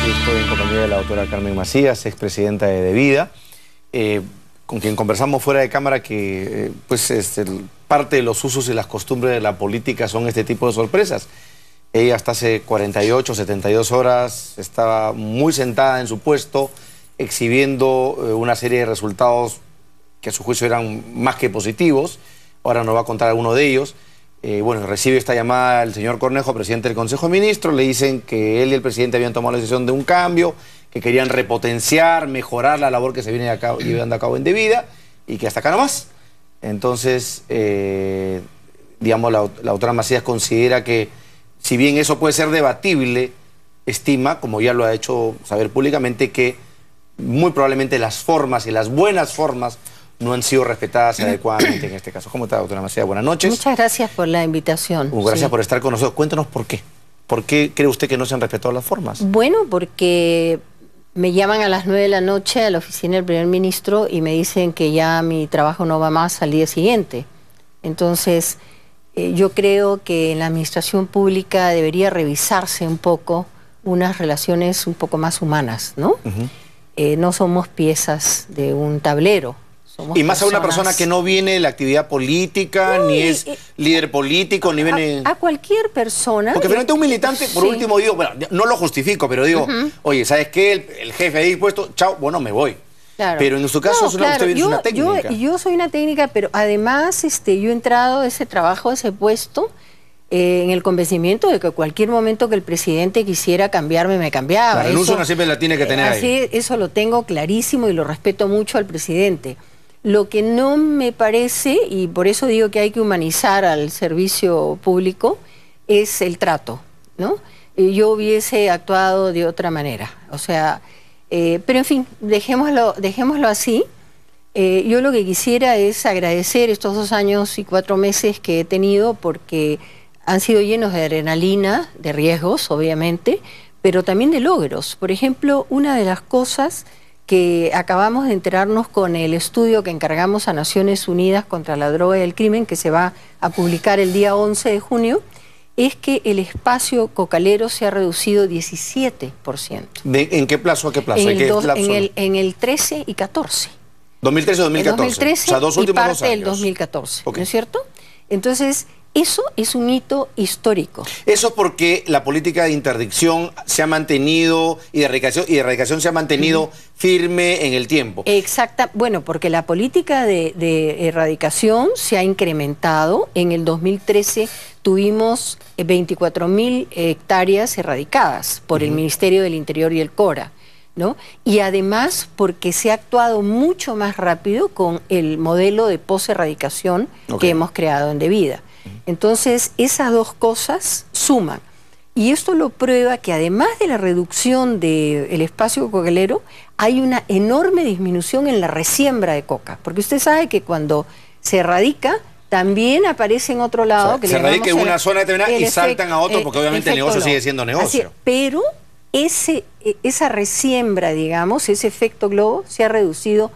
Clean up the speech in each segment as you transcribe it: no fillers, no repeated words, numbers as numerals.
Aquí estoy en compañía de la doctora Carmen Macías, expresidenta de DeVida, con quien conversamos fuera de cámara que parte de los usos y las costumbres de la política son este tipo de sorpresas. Ella hasta hace 48, 72 horas estaba muy sentada en su puesto, exhibiendo una serie de resultados que a su juicio eran más que positivos. Ahora nos va a contar alguno de ellos. Bueno, recibe esta llamada el señor Cornejo, presidente del Consejo de Ministros. Le dicen que él y el presidente habían tomado la decisión de un cambio, que querían repotenciar, mejorar la labor que se viene llevando a cabo en DeVida y que hasta acá nomás. Entonces, digamos, la doctora Macías considera que, si bien eso puede ser debatible, estima, como ya lo ha hecho saber públicamente, que muy probablemente las formas y las buenas formas no han sido respetadas adecuadamente en este caso. ¿Cómo está, doctora Macías? Buenas noches. Muchas gracias por la invitación. Gracias por estar con nosotros. Cuéntanos por qué. ¿Por qué cree usted que no se han respetado las formas? Bueno, porque me llaman a las 9 de la noche a la oficina del primer ministro y me dicen que ya mi trabajo no va más al día siguiente. Entonces, yo creo que en la administración pública debería revisarse un poco unas relaciones un poco más humanas, ¿no? No somos piezas de un tablero. Y más a una persona que no viene de la actividad política, ni es líder político, ni viene... A cualquier persona... Porque finalmente un militante, por último, digo, bueno, no lo justifico, pero digo, oye, ¿sabes qué? El jefe ha dispuesto, chao, bueno, me voy. Claro. Pero en su caso usted viene, es una técnica. Yo soy una técnica, pero además yo he entrado a ese trabajo, a ese puesto, en el convencimiento de que cualquier momento que el presidente quisiera cambiarme, me cambiaba. La renuncia uno siempre la tiene que tener ahí. Eso lo tengo clarísimo y lo respeto mucho al presidente. Lo que no me parece, y por eso digo que hay que humanizar al servicio público, es el trato, ¿no? Yo hubiese actuado de otra manera. O sea, pero en fin, dejémoslo así. Yo lo que quisiera es agradecer estos 2 años y 4 meses que he tenido, porque han sido llenos de adrenalina, de riesgos, obviamente, pero también de logros. Por ejemplo, una de las cosas que acabamos de enterarnos con el estudio que encargamos a Naciones Unidas contra la droga y el crimen, que se va a publicar el día 11 de junio, es que el espacio cocalero se ha reducido 17%. ¿En qué plazo a qué plazo? En el 13 y 14. 2013 y 2014. 2013 o sea, dos últimos 2 años. Y parte del 2014, ¿no es cierto? Entonces, eso es un hito histórico. Eso porque la política de interdicción se ha mantenido y de erradicación se ha mantenido firme en el tiempo. Exacta. Bueno, porque la política de erradicación se ha incrementado. En el 2013 tuvimos 24.000 hectáreas erradicadas por el Ministerio del Interior y el CORA, ¿no? Y además porque se ha actuado mucho más rápido con el modelo de poserradicación que hemos creado en DeVida. Entonces, esas dos cosas suman. Y esto lo prueba que además de la reducción del espacio cocalero, hay una enorme disminución en la resiembra de coca. Porque usted sabe que cuando se erradica, también aparece en otro lado... O sea, se erradica en una zona determinada y saltan a otro, porque obviamente el negocio sigue siendo negocio. Así, pero esa resiembra, digamos, ese efecto globo, se ha reducido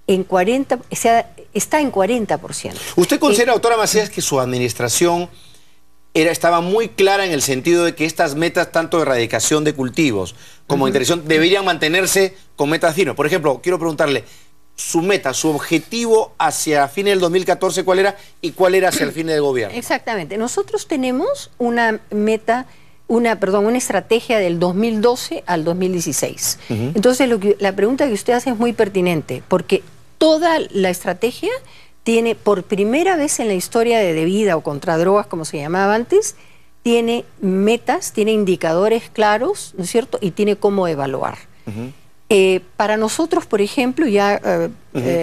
en 40%, está en 40%. ¿Usted considera, doctora Macías, que su administración estaba muy clara en el sentido de que estas metas, tanto de erradicación de cultivos como de interdicción, deberían mantenerse con metas firmes? Por ejemplo, quiero preguntarle, su meta, su objetivo hacia fines del 2014, ¿cuál era? ¿Y cuál era hacia el fin del gobierno? Exactamente. Nosotros tenemos una meta... una estrategia del 2012 al 2016. Entonces, la pregunta que usted hace es muy pertinente, porque toda la estrategia tiene, por primera vez en la historia de DeVida o contra drogas, como se llamaba antes, tiene metas, tiene indicadores claros, ¿no es cierto? Y tiene cómo evaluar. Para nosotros, por ejemplo, ya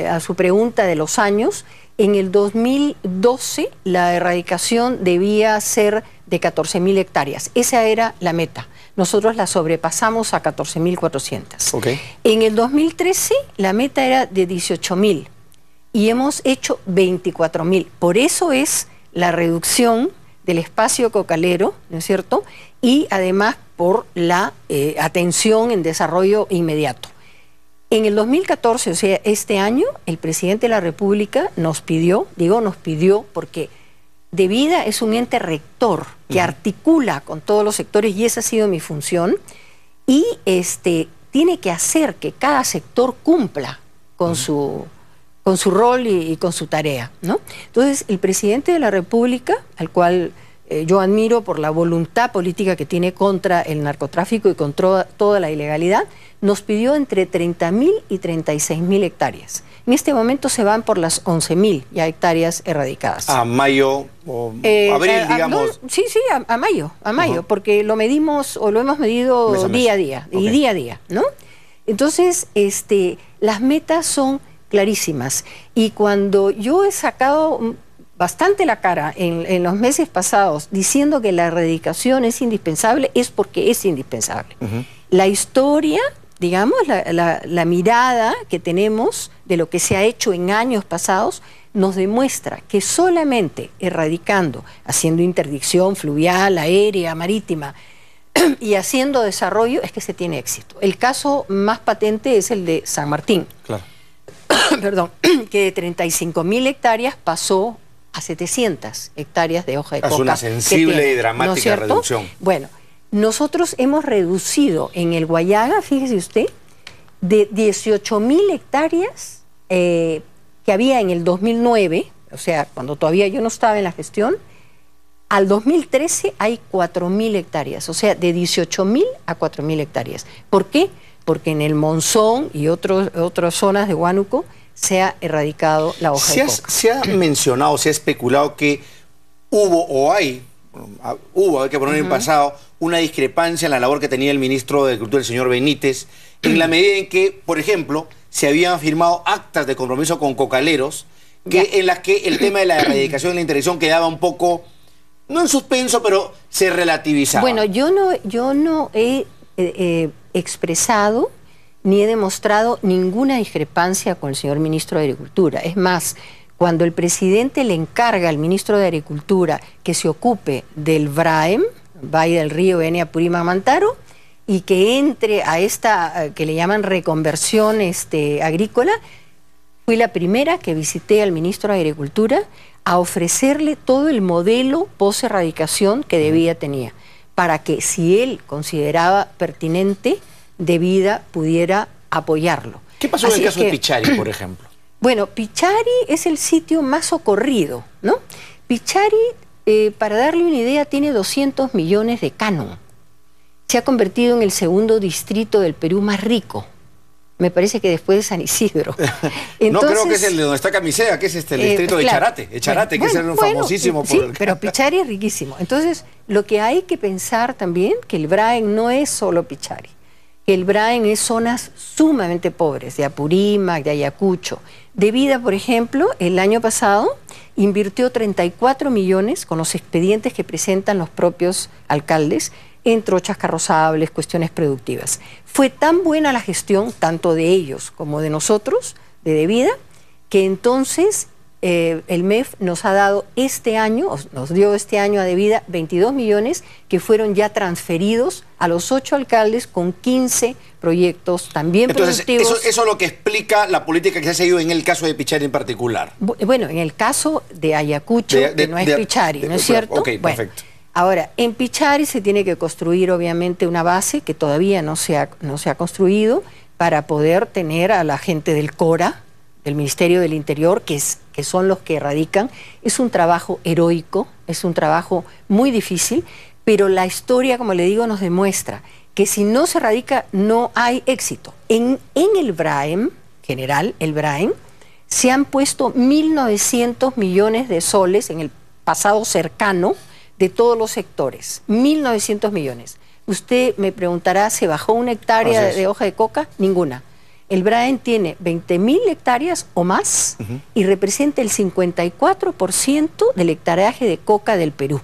a su pregunta de los años, en el 2012 la erradicación debía ser de 14.000 hectáreas. Esa era la meta. Nosotros la sobrepasamos a 14.400. En el 2013 la meta era de 18.000 y hemos hecho 24.000. Por eso es la reducción del espacio cocalero, ¿no es cierto? Y además por la atención en desarrollo inmediato. En el 2014, o sea, este año, el presidente de la República nos pidió, porque DeVida es un ente rector que articula con todos los sectores y esa ha sido mi función, y tiene que hacer que cada sector cumpla con su rol y con su tarea, ¿no? Entonces, el presidente de la República, al cual yo admiro por la voluntad política que tiene contra el narcotráfico y contra toda la ilegalidad, nos pidió entre 30.000 y 36.000 hectáreas. En este momento se van por las 11.000 ya hectáreas erradicadas. A mayo o abril, digamos. No, sí, a mayo, porque lo medimos o lo hemos medido día a día, y día a día, ¿no? Entonces, las metas son clarísimas. Y cuando yo he sacado bastante la cara en los meses pasados diciendo que la erradicación es indispensable, es porque es indispensable. La historia, digamos, la mirada que tenemos de lo que se ha hecho en años pasados nos demuestra que solamente erradicando, haciendo interdicción fluvial, aérea, marítima y haciendo desarrollo es que se tiene éxito. El caso más patente es el de San Martín. Claro. Perdón, que de 35.000 hectáreas pasó a 700 hectáreas de hoja de coca. Es una sensible y dramática reducción. Bueno, nosotros hemos reducido en el Guayaga, fíjese usted, de 18.000 hectáreas que había en el 2009, o sea, cuando todavía yo no estaba en la gestión, al 2013 hay 4.000 hectáreas, o sea, de 18.000 a 4.000 hectáreas. ¿Por qué? Porque en el Monzón y otras zonas de Huánuco se ha erradicado la hoja de coca. Se ha mencionado, se ha especulado que hubo hay que poner en pasado, una discrepancia en la labor que tenía el ministro de Agricultura, el señor Benítez, en la medida en que, por ejemplo, se habían firmado actas de compromiso con cocaleros, en las que el tema de la erradicación y la interdicción quedaba un poco, no en suspenso, pero se relativizaba. Bueno, yo no he expresado ni he demostrado ninguna discrepancia con el señor ministro de Agricultura. Es más, cuando el presidente le encarga al ministro de Agricultura que se ocupe del VRAEM, Valle del Río, Enia, Purímac, Mantaro, y que entre a esta que le llaman reconversión agrícola, fui la primera que visité al ministro de Agricultura a ofrecerle todo el modelo post-erradicación que debía tenía, para que si él consideraba pertinente, Debida pudiera apoyarlo. ¿Qué pasó en el caso de Pichari, por ejemplo? Bueno, Pichari es el sitio más socorrido, ¿no? Pichari, para darle una idea, tiene 200 millones de canon. Se ha convertido en el segundo distrito del Perú más rico. Me parece que después de San Isidro. Entonces, no creo que es el de donde está Camisea, que es el distrito de Charate. Charate, que es el famosísimo por sí, el... pero Pichari es riquísimo. Entonces, lo que hay que pensar también, que el VRAEM no es solo Pichari. El VRAEM es zonas sumamente pobres, de Apurímac, de Ayacucho. Debida, por ejemplo, el año pasado invirtió 34 millones con los expedientes que presentan los propios alcaldes en trochas carrozables, cuestiones productivas. Fue tan buena la gestión, tanto de ellos como de nosotros, de Debida, que entonces el MEF nos ha dado nos dio este año a Debida 22 millones que fueron ya transferidos a los 8 alcaldes con 15 proyectos también productivos. Entonces, eso es lo que explica la política que se ha seguido en el caso de Pichari en particular. Bueno, en el caso de Ayacucho, que no es Pichari, ¿no es cierto? Ok, perfecto. Ahora, en Pichari se tiene que construir obviamente una base que todavía no se ha construido para poder tener a la gente del CORA, del Ministerio del Interior, que son los que erradican. Es un trabajo heroico, es un trabajo muy difícil, pero la historia, como le digo, nos demuestra que si no se erradica no hay éxito. En el VRAEM, general, el VRAEM, se han puesto 1.900 millones de soles en el pasado cercano de todos los sectores, 1.900 millones. Usted me preguntará, ¿se bajó una hectárea de hoja de coca? Ninguna. El VRAEM tiene 20.000 hectáreas o más y representa el 54% del hectareaje de coca del Perú.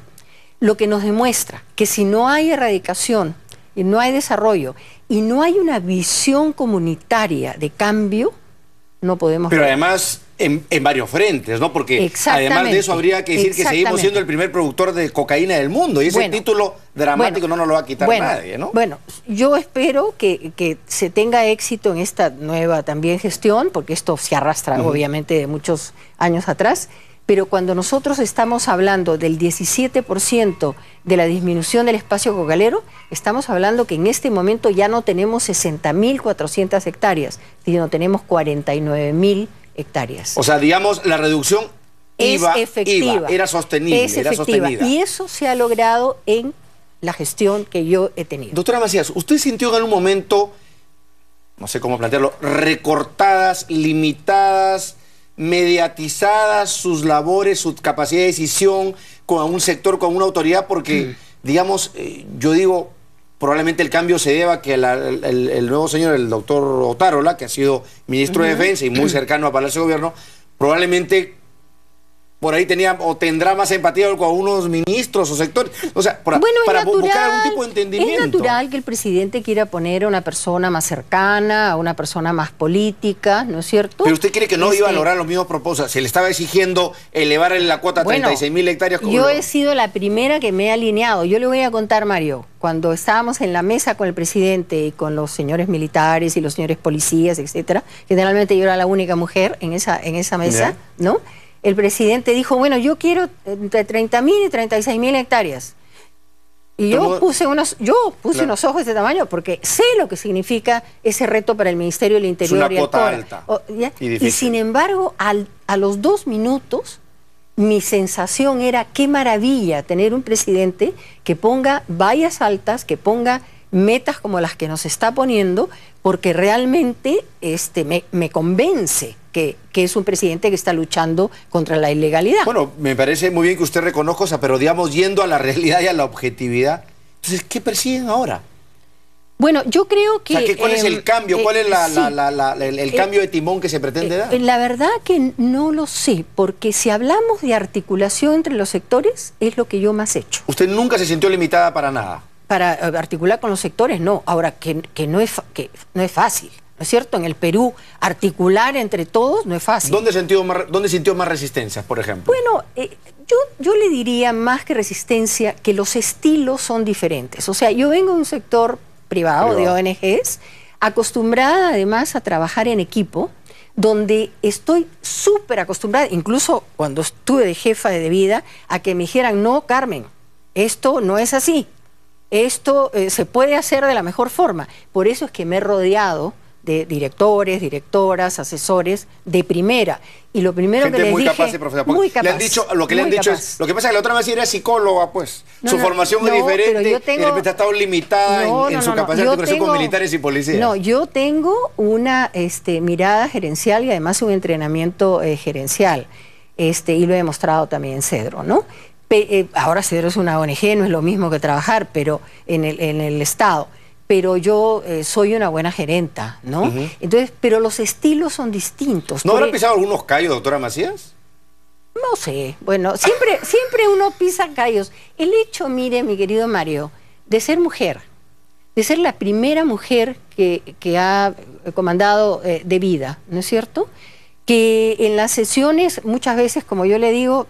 Lo que nos demuestra que si no hay erradicación, y no hay desarrollo y no hay una visión comunitaria de cambio, no podemos... Pero además en varios frentes, ¿no? Porque además de eso habría que decir que seguimos siendo el primer productor de cocaína del mundo y ese título dramático no nos lo va a quitar nadie, ¿no? Bueno, yo espero que se tenga éxito en esta nueva también gestión, porque esto se arrastra obviamente de muchos años atrás, Pero cuando nosotros estamos hablando del 17% de la disminución del espacio cocalero, estamos hablando que en este momento ya no tenemos 60.400 hectáreas, sino tenemos 49.000 hectáreas. O sea, digamos, la reducción es efectiva. Era sostenible, es efectiva. era sostenida. Y eso se ha logrado en la gestión que yo he tenido. Doctora Macías, ¿usted sintió en algún momento, no sé cómo plantearlo, recortadas, limitadas, mediatizadas sus labores, su capacidad de decisión con un sector, con una autoridad? Porque, digamos, yo digo, probablemente el cambio se deba a que el nuevo señor, el doctor Otárola, que ha sido ministro de Defensa y muy cercano a Palacio de Gobierno, probablemente por ahí tenía o tendrá más empatía con algunos ministros o sectores. O sea, para buscar algún tipo de entendimiento. Es natural que el presidente quiera poner a una persona más cercana, a una persona más política, ¿no es cierto? Pero usted cree que no iba a lograr los mismos propósitos. Se le estaba exigiendo elevar la cuota a 36.000 hectáreas. Yo he sido la primera que me he alineado. Yo le voy a contar, Mario, cuando estábamos en la mesa con el presidente y con los señores militares y los señores policías, etcétera, generalmente yo era la única mujer en esa mesa, ¿no? El presidente dijo, bueno, yo quiero entre 30.000 y 36.000 hectáreas. Y yo puse unos ojos de tamaño porque sé lo que significa ese reto para el Ministerio del Interior. Es una cuota alta y sin embargo, a los 2 minutos, mi sensación era qué maravilla tener un presidente que ponga vallas altas, que ponga metas como las que nos está poniendo, porque realmente me convence que es un presidente que está luchando contra la ilegalidad. Bueno, me parece muy bien que usted reconozca, pero digamos, yendo a la realidad y a la objetividad, entonces, ¿qué persiguen ahora? Bueno, yo creo que... O sea, ¿cuál es el cambio? ¿Cuál es el cambio de timón que se pretende dar? La verdad que no lo sé, porque si hablamos de articulación entre los sectores, es lo que yo más he hecho. ¿Usted nunca se sintió limitada para nada? Para articular con los sectores, no. Ahora, que no es fácil, ¿no es cierto? En el Perú, articular entre todos no es fácil. ¿Dónde sintió más resistencia, por ejemplo? Bueno, yo le diría más que resistencia que los estilos son diferentes. O sea, yo vengo de un sector privado de ONGs, acostumbrada además a trabajar en equipo, donde estoy súper acostumbrada, incluso cuando estuve de jefa de vida, a que me dijeran, no, Carmen, esto no es así. Esto se puede hacer de la mejor forma. Por eso es que me he rodeado de directores, directoras, asesores de primera. Y lo primero gente que les muy dije... capaz y profesional. Muy capaz. Le han dicho, lo que le han dicho es... Lo que pasa es que la otra vez era psicóloga, pues. Su formación es diferente, y de repente ha estado limitada en su capacidad de articulación con militares y policías. No, yo tengo una mirada gerencial y además un entrenamiento gerencial. Y lo he demostrado también en Cedro, ¿no? Ahora Cedro es una ONG, no es lo mismo que trabajar, pero en el Estado. Pero yo soy una buena gerenta, ¿no? Entonces, pero los estilos son distintos. ¿No habrá pisado algunos callos, doctora Macías? No sé. Bueno, siempre uno pisa callos. El hecho, mire, mi querido Mario, de ser mujer, de ser la primera mujer que ha comandado de vida, ¿no es cierto? Que en las sesiones, muchas veces, como yo le digo,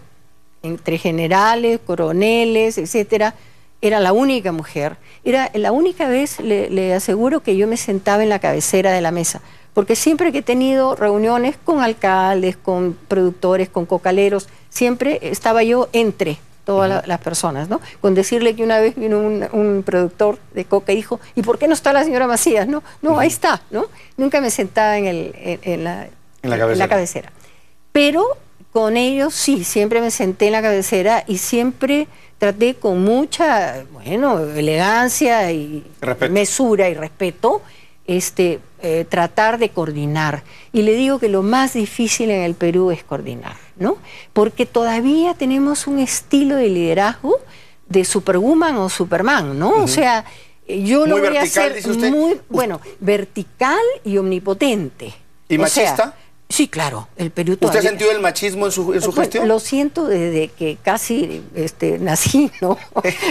entre generales, coroneles, etcétera, era la única mujer. Era la única vez, le aseguro, que yo me sentaba en la cabecera de la mesa, porque siempre que he tenido reuniones con alcaldes, con productores, con cocaleros, siempre estaba yo entre todas las personas, ¿no? Con decirle que una vez vino un productor de coca y dijo, ¿y por qué no está la señora Macías? No, ahí está, ¿no? Nunca me sentaba en la cabecera. Pero con ellos sí, siempre me senté en la cabecera y siempre traté con mucha, elegancia y mesura y respeto, tratar de coordinar. Y le digo que lo más difícil en el Perú es coordinar, ¿no? Porque todavía tenemos un estilo de liderazgo de Superwoman o Superman, ¿no? O sea, yo lo voy a hacer muy, vertical y omnipotente. ¿Y machista? Sí, claro, el Perú todavía... ¿Usted ha sentido el machismo en su gestión? Lo siento desde que casi nací, ¿no?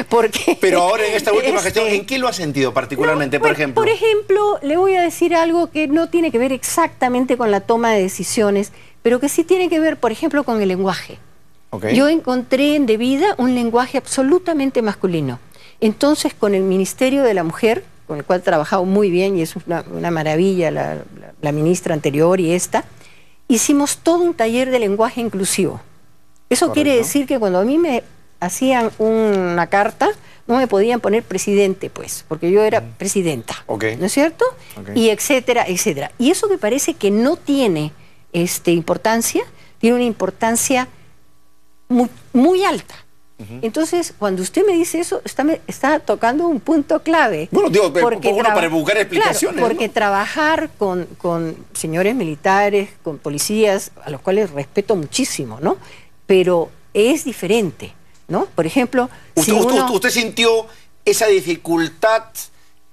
Porque... Pero ahora en esta última gestión, ¿en qué lo ha sentido particularmente, por ejemplo? Por ejemplo, le voy a decir algo que no tiene que ver exactamente con la toma de decisiones, pero que sí tiene que ver, por ejemplo, con el lenguaje. Yo encontré en Devida un lenguaje absolutamente masculino. Entonces, con el Ministerio de la Mujer, con el cual he trabajado muy bien, y es una maravilla la ministra anterior y esta, hicimos todo un taller de lenguaje inclusivo. Eso quiere decir que cuando a mí me hacían una carta, no me podían poner presidente, pues, porque yo era presidenta, ¿no es cierto? Y etcétera, etcétera. Y eso que parece que no tiene importancia, tiene una importancia muy, muy alta. Entonces, cuando usted me dice eso, está tocando un punto clave. Bueno, digo, para buscar explicaciones. Claro, porque trabajar con señores militares, con policías, a los cuales respeto muchísimo, ¿no? Pero es diferente, ¿no? Por ejemplo, ¿Usted sintió esa dificultad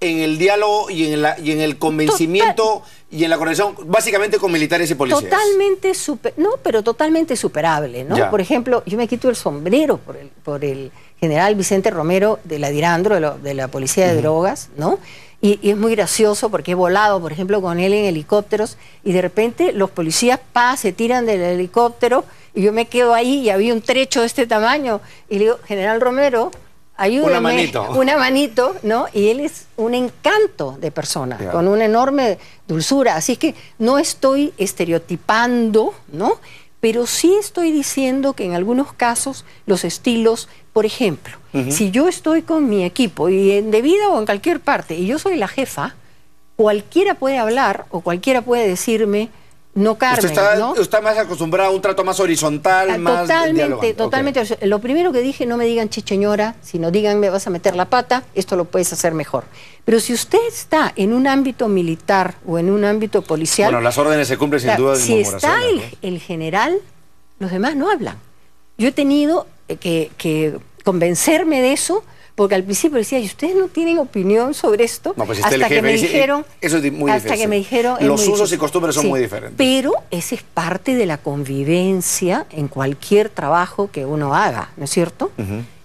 en el diálogo y en el convencimiento y en la conexión, básicamente con militares y policías? Totalmente totalmente superable, ¿no? Por ejemplo, yo me quito el sombrero por el general Vicente Romero de la Dirandro, de la Policía de Drogas, ¿no? Y es muy gracioso porque he volado, por ejemplo, con él en helicópteros y de repente los policías se tiran del helicóptero y yo me quedo ahí y había un trecho de este tamaño y le digo, general Romero, ayúdame, una manito, ¿no? Y él es un encanto de persona, con una enorme dulzura. Así que no estoy estereotipando, ¿no? Pero sí estoy diciendo que en algunos casos los estilos, por ejemplo, si yo estoy con mi equipo, y en De Vida o en cualquier parte, y yo soy la jefa, cualquiera puede hablar o cualquiera puede decirme, no, Carmen, usted está más acostumbrada a un trato más horizontal, más dialogante. Totalmente. Lo primero que dije, no me digan chicheñora, sino díganme, vas a meter la pata, esto lo puedes hacer mejor. Pero si usted está en un ámbito militar o en un ámbito policial... Bueno, las órdenes se cumplen sin duda. Si está el general, los demás no hablan. Yo he tenido que convencerme de eso, porque al principio decía, ¿y ustedes no tienen opinión sobre esto? No, pues hasta que me dijeron, eso es muy difícil. Los usos y costumbres son muy diferentes. Pero esa es parte de la convivencia en cualquier trabajo que uno haga, ¿no es cierto?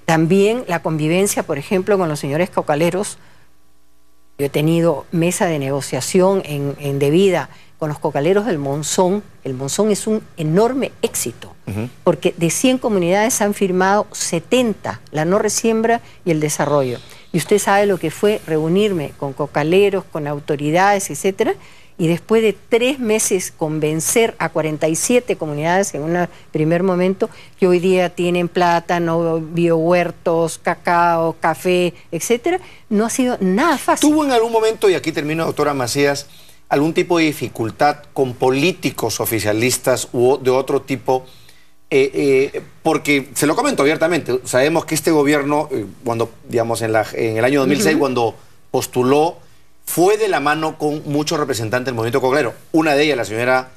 También la convivencia, por ejemplo, con los señores cocaleros. Yo he tenido mesa de negociación en De Vida con los cocaleros del Monzón. El Monzón es un enorme éxito, porque de 100 comunidades han firmado 70, la no resiembra y el desarrollo. Y usted sabe lo que fue reunirme con cocaleros, con autoridades, etcétera, y después de 3 meses convencer a 47 comunidades en un primer momento que hoy día tienen plátano, biohuertos, cacao, café, etcétera, no ha sido nada fácil. ¿Tuvo en algún momento, y aquí termino, doctora Macías, algún tipo de dificultad con políticos oficialistas u de otro tipo? Porque, se lo comento abiertamente, sabemos que este gobierno, cuando, digamos, en el año 2006, cuando postuló, fue de la mano con muchos representantes del movimiento cocalero. Una de ellas, la señora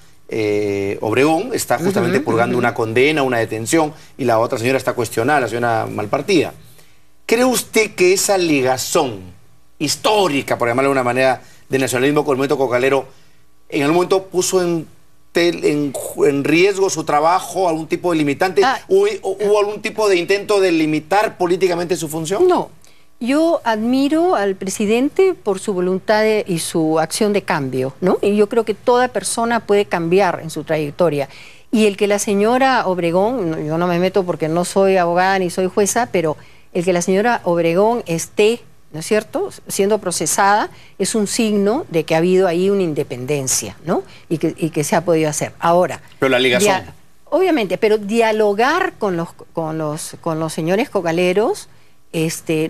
Obregón, está justamente purgando una condena, una detención, y la otra señora está cuestionada, la señora Malpartida. ¿Cree usted que esa ligazón histórica, por llamarlo de una manera, de nacionalismo con el movimiento cocalero, en algún momento puso en riesgo su trabajo, algún tipo de limitante? ¿Hubo algún tipo de intento de limitar políticamente su función? No. Yo admiro al presidente por su voluntad y su acción de cambio, ¿no? Y yo creo que toda persona puede cambiar en su trayectoria. Y el que la señora Obregón, yo no me meto porque no soy abogada ni soy jueza, pero el que la señora Obregón esté, ¿no es cierto?, siendo procesada, es un signo de que ha habido ahí una independencia, ¿no? Y que se ha podido hacer. Ahora... Pero la ligazón... Obviamente, pero dialogar con los señores cocaleros...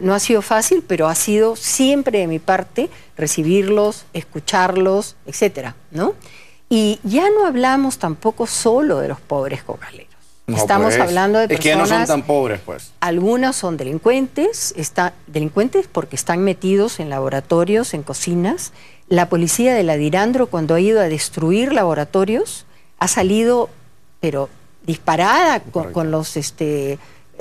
no ha sido fácil, pero ha sido siempre de mi parte recibirlos, escucharlos, etcétera, ¿no? Y ya no hablamos tampoco solo de los pobres cocaleros. No, estamos hablando de personas... Es que ya no son tan pobres, pues. Algunos son delincuentes, delincuentes porque están metidos en laboratorios, en cocinas. La policía de la Dirandro, cuando ha ido a destruir laboratorios, ha salido, pero disparada con los...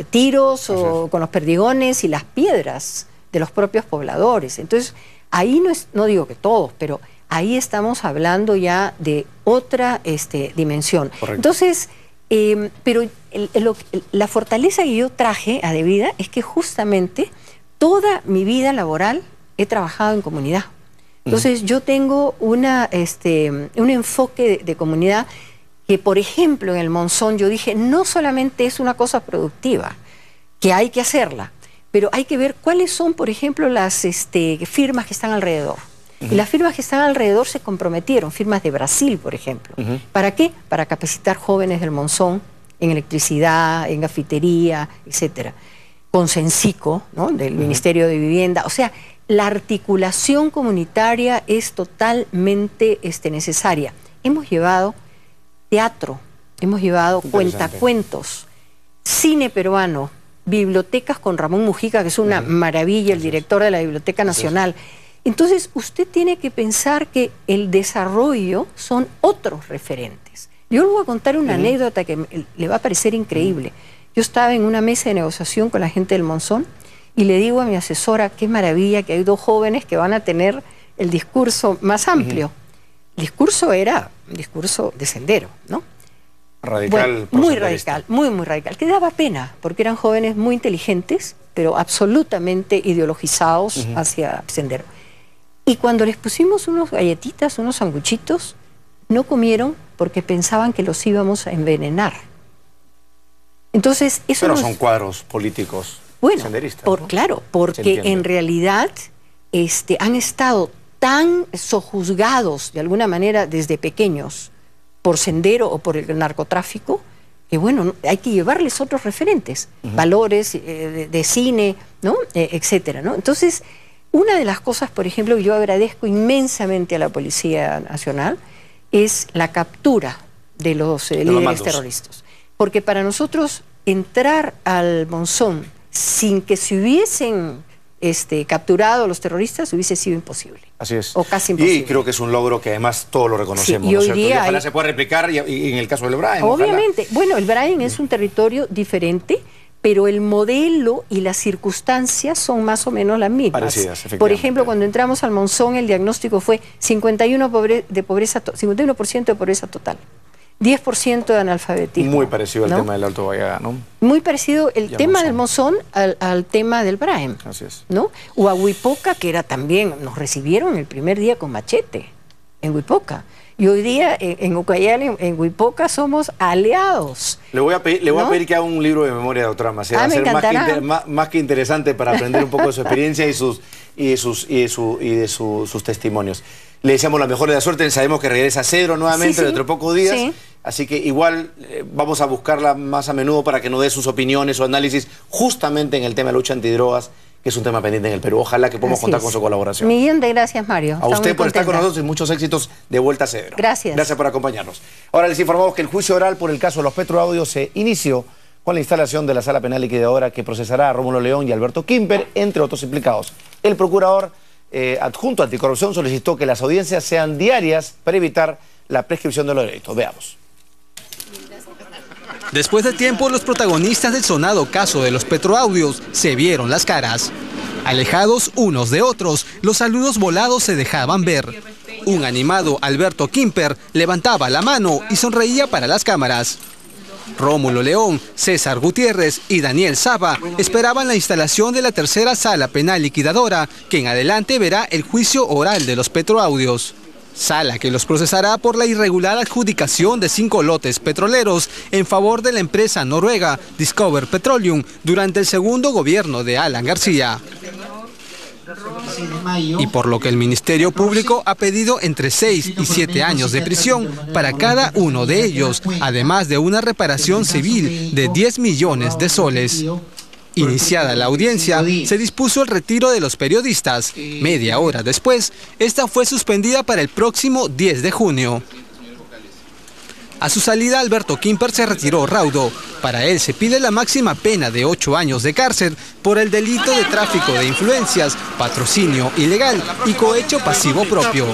tiros o con los perdigones y las piedras de los propios pobladores. Entonces, ahí no digo que todos, pero ahí estamos hablando ya de otra dimensión. Correcto. Entonces, pero la fortaleza que yo traje a De Vida es que justamente toda mi vida laboral he trabajado en comunidad. Entonces, yo tengo un enfoque de comunidad que, por ejemplo, en el Monzón yo dije, no solamente es una cosa productiva, que hay que hacerla, pero hay que ver cuáles son, por ejemplo, las firmas que están alrededor. Y las firmas que están alrededor se comprometieron, firmas de Brasil, por ejemplo. ¿Para qué? Para capacitar jóvenes del Monzón en electricidad, en cafetería, etcétera, con Censico, ¿no?, del Ministerio de Vivienda. O sea, la articulación comunitaria es totalmente necesaria. Hemos llevado teatro, hemos llevado cuentacuentos, cine peruano, bibliotecas con Ramón Mujica, que es una maravilla, el director de la Biblioteca Nacional. Entonces, usted tiene que pensar que el desarrollo son otros referentes. Yo le voy a contar una anécdota que le va a parecer increíble. Yo estaba en una mesa de negociación con la gente del Monzón y le digo a mi asesora, qué maravilla que hay dos jóvenes que van a tener el discurso más amplio. El discurso era un discurso de Sendero, ¿no? Radical. Bueno, muy radical, muy radical, que daba pena, porque eran jóvenes muy inteligentes, pero absolutamente ideologizados hacia Sendero. Y cuando les pusimos unos galletitas, unos sanguchitos, no comieron porque pensaban que los íbamos a envenenar. Entonces, eso pero son cuadros políticos senderistas, ¿no? Claro, porque en realidad han estado tan sojuzgados, de alguna manera, desde pequeños, por Sendero o por el narcotráfico, que bueno, hay que llevarles otros referentes, valores de cine, ¿no?, etcétera, ¿no? Entonces, una de las cosas, por ejemplo, que yo agradezco inmensamente a la Policía Nacional es la captura de los líderes terroristas. Porque para nosotros entrar al Monzón sin que se hubiesen capturado a los terroristas hubiese sido imposible. Así es. O casi imposible. Y creo que es un logro que además todos lo reconocemos. Sí, y hoy ¿no? día ojalá se pueda replicar y en el caso del Brain. Obviamente. Ojalá. Bueno, el Brain es un territorio diferente, pero el modelo y las circunstancias son más o menos las mismas. Parecidas, efectivamente. Por ejemplo, cuando entramos al Monzón, el diagnóstico fue 51% de pobreza total, 10% de analfabetismo. Muy parecido al ¿no? tema del Alto Bayagá, ¿no? Muy parecido el tema del Monzón al tema del Braem. Así es. ¿No? O a Huipoca, que era también, nos recibieron el primer día con machete, en Huipoca. Y hoy día en Ucayali, en Huipoca, somos aliados. Le voy a pedir que haga un libro de memoria, doctora Maceda. Va a ser más que interesante para aprender un poco de su experiencia y de sus testimonios. Le deseamos la mejor de la suerte. Sabemos que regresa Cedro nuevamente dentro de pocos días. Sí. Así que igual vamos a buscarla más a menudo para que nos dé sus opiniones o análisis justamente en el tema de lucha antidrogas, que es un tema pendiente en el Perú. Ojalá que podamos contar con su colaboración. Millón de gracias, Mario. A usted por estar con nosotros y muchos éxitos de vuelta a Cedro. Gracias. Gracias por acompañarnos. Ahora les informamos que el juicio oral por el caso de los Petroaudios se inició con la instalación de la Sala Penal Liquidadora que procesará a Rómulo León y Alberto Quimper, entre otros implicados. El procurador adjunto anticorrupción solicitó que las audiencias sean diarias para evitar la prescripción de los delitos. Veamos. Después de tiempo, los protagonistas del sonado caso de los Petroaudios se vieron las caras. Alejados unos de otros, los saludos volados se dejaban ver. Un animado Alberto Quimper levantaba la mano y sonreía para las cámaras. Rómulo León, César Gutiérrez y Daniel Saba esperaban la instalación de la tercera sala penal liquidadora, que en adelante verá el juicio oral de los Petroaudios. Sala que los procesará por la irregular adjudicación de 5 lotes petroleros en favor de la empresa noruega Discover Petroleum durante el segundo gobierno de Alan García. Y por lo que el Ministerio Público ha pedido entre 6 y 7 años de prisión para cada uno de ellos, además de una reparación civil de 10 millones de soles. Iniciada la audiencia, se dispuso el retiro de los periodistas. Media hora después, esta fue suspendida para el próximo 10 de junio. A su salida, Alberto Quimper se retiró raudo. Para él se pide la máxima pena de 8 años de cárcel por el delito de tráfico de influencias, patrocinio ilegal y cohecho pasivo propio.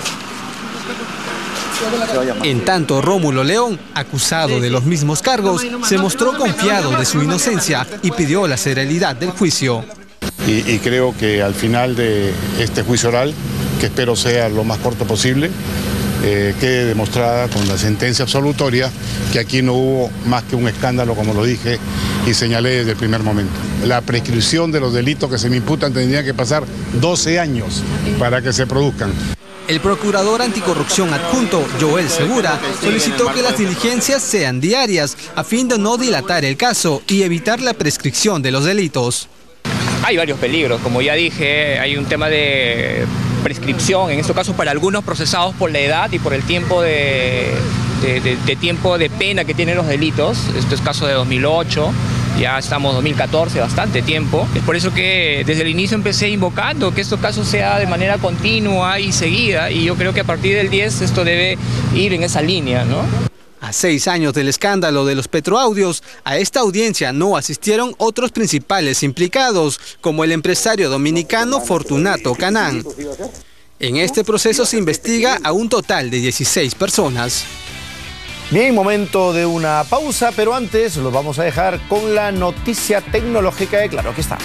En tanto, Rómulo León, acusado de los mismos cargos, se mostró confiado de su inocencia y pidió la serenidad del juicio. Y creo que al final de este juicio oral, que espero sea lo más corto posible, quede demostrada con la sentencia absolutoria que aquí no hubo más que un escándalo, como lo dije y señalé desde el primer momento. La prescripción de los delitos que se me imputan tendría que pasar 12 años para que se produzcan. El procurador anticorrupción adjunto, Joel Segura, solicitó que las diligencias sean diarias a fin de no dilatar el caso y evitar la prescripción de los delitos. Hay varios peligros, como ya dije, hay un tema de prescripción, en estos casos para algunos procesados por la edad y por el tiempo de de tiempo de pena que tienen los delitos. Esto es caso de 2008, ya estamos en 2014, bastante tiempo. Es por eso que desde el inicio empecé invocando que estos casos sea de manera continua y seguida, y yo creo que a partir del 10 esto debe ir en esa línea, ¿no? A 6 años del escándalo de los petroaudios, a esta audiencia no asistieron otros principales implicados, como el empresario dominicano Fortunato Canán. En este proceso se investiga a un total de 16 personas. Bien, momento de una pausa, pero antes los vamos a dejar con la noticia tecnológica de Claro que está.